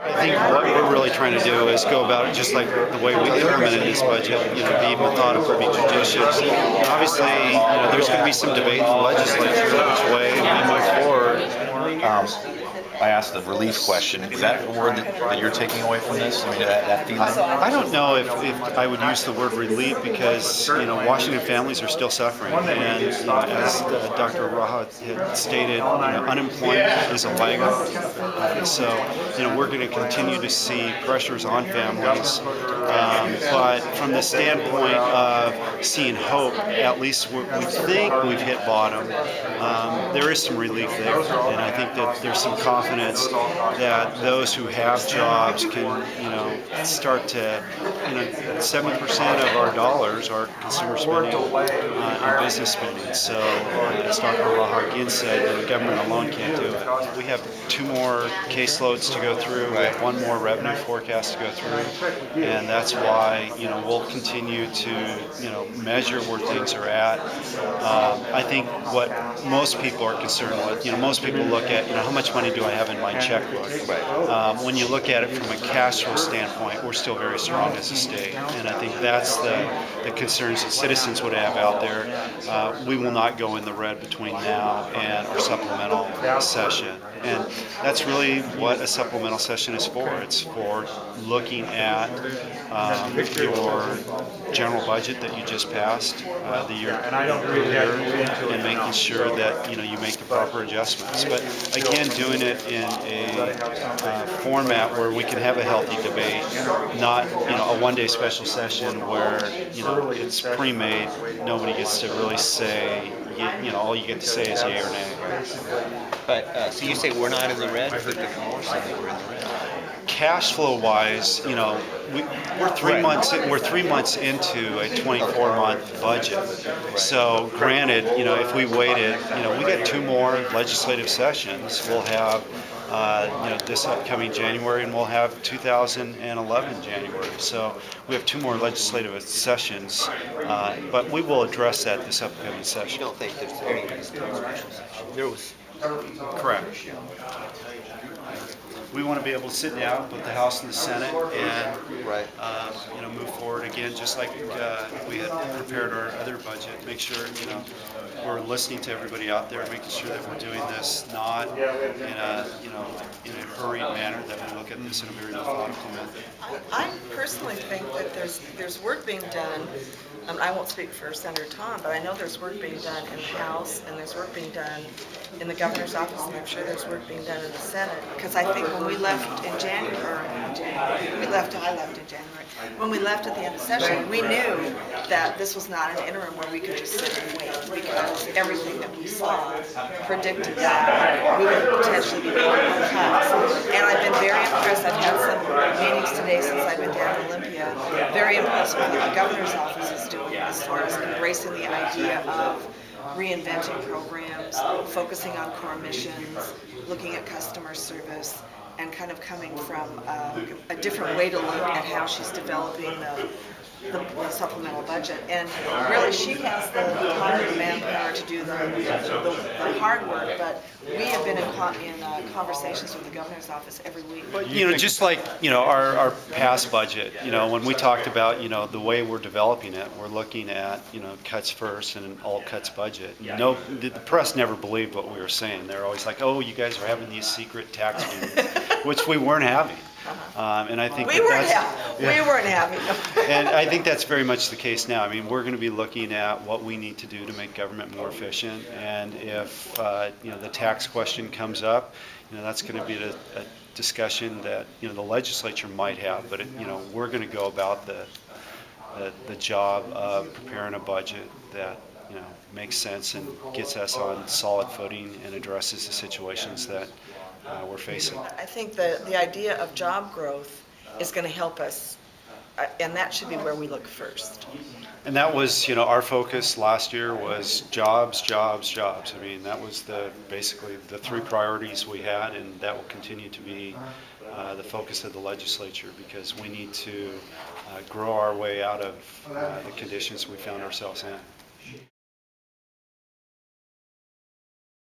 I think what we're really trying to do is go about it just like the way we determine in this budget, be methodical, be judicious. And obviously, there's going to be some debate in the legislature which way we move forward. I asked the relief question. Is that a word that you're taking away from this? I mean, that feeling? I don't know if I would use the word relief because Washington families are still suffering, and as Dr. Raha had stated, unemployment is a laggard. So we're going to continue to see pressures on families, but from the standpoint of seeing hope, at least we think we've hit bottom. There is some relief there, and I think that there's some confidence that those who have jobs can, start to, 7% of our dollars are consumer spending and business spending. So, as Dr. Raha again said, the government alone can't do it. We have 2 more caseloads to go through, we have 1 more revenue forecast to go through, and that's why, we'll continue to, measure where things are at. I think what most people are concerned with, most people look at, how much money do I have in my checkbook? When you look at it from a cash flow standpoint, we're still very strong as a state, and I think that's the concerns that citizens would have out there. We will not go in the red between now and our supplemental session, and that's really what a supplemental session is for. It's for looking at your general budget that you just passed the year earlier and making sure that you make the proper adjustments. But again, doing it in a format where we can have a healthy debate, not a one-day special session where it's pre-made. Nobody gets to really say. All you get to say is yay or nay. But so you say we're not in the red, but the more so that we're in the red. Cash flow wise, we're 3 months. We're 3 months into a 24-month budget. So, granted, if we waited, we got 2 more legislative sessions. We'll have, this upcoming January, and we'll have 2011 January. So we have 2 more legislative sessions, but we will address that this upcoming You session. don't think there's any reason for a special session? There was. Correct. We want to be able to sit down with the House and the Senate and Right. move forward again, just like we had prepared our other budget. Make sure we're listening to everybody out there, making sure that we're doing this not in a hurried manner. That we look at this in a very methodical method. I personally think that there's work being done. I won't speak for Senator Tom, but I know there's work being done in the House, and there's work being done in the governor's office, and I'm sure there's work being done in the Senate. Because I think when we left in January, I left in January. When we left at the end of session, we knew that this was not an interim where we could just sit and wait, because everything that we saw predicted that we would potentially be making cuts. And I've been very impressed. I've had some meetings today since I've been down to Olympia. Very impressed with what the governor's office is doing as far as embracing the idea of reinventing programs, focusing on core missions, looking at customer service, and kind of coming from a different way to look at how she's developing the supplemental budget. And really, she has the time and the manpower to do the hard work, but we have been in conversations with the governor's office every week. But just like our past budget, when we talked about the way we're developing it, we're looking at cuts first and an all cuts budget. The press never believed what we were saying. They're always like, "Oh, you guys are having these secret tax meetings," which we weren't having. And I think we weren't having. And I think that's very much the case now. I mean, we're going to be looking at what we need to do to make government more efficient, and if the tax question comes up, that's going to be a discussion that the legislature might have. But we're going to go about the job of preparing a budget that makes sense and gets us on solid footing and addresses the situations that we're facing. I think the idea of job growth is going to help us, and that should be where we look first. And that was, our focus last year was jobs, jobs, jobs. I mean, that was basically the 3 priorities we had, and that will continue to be the focus of the legislature, because we need to grow our way out of the conditions we found ourselves in.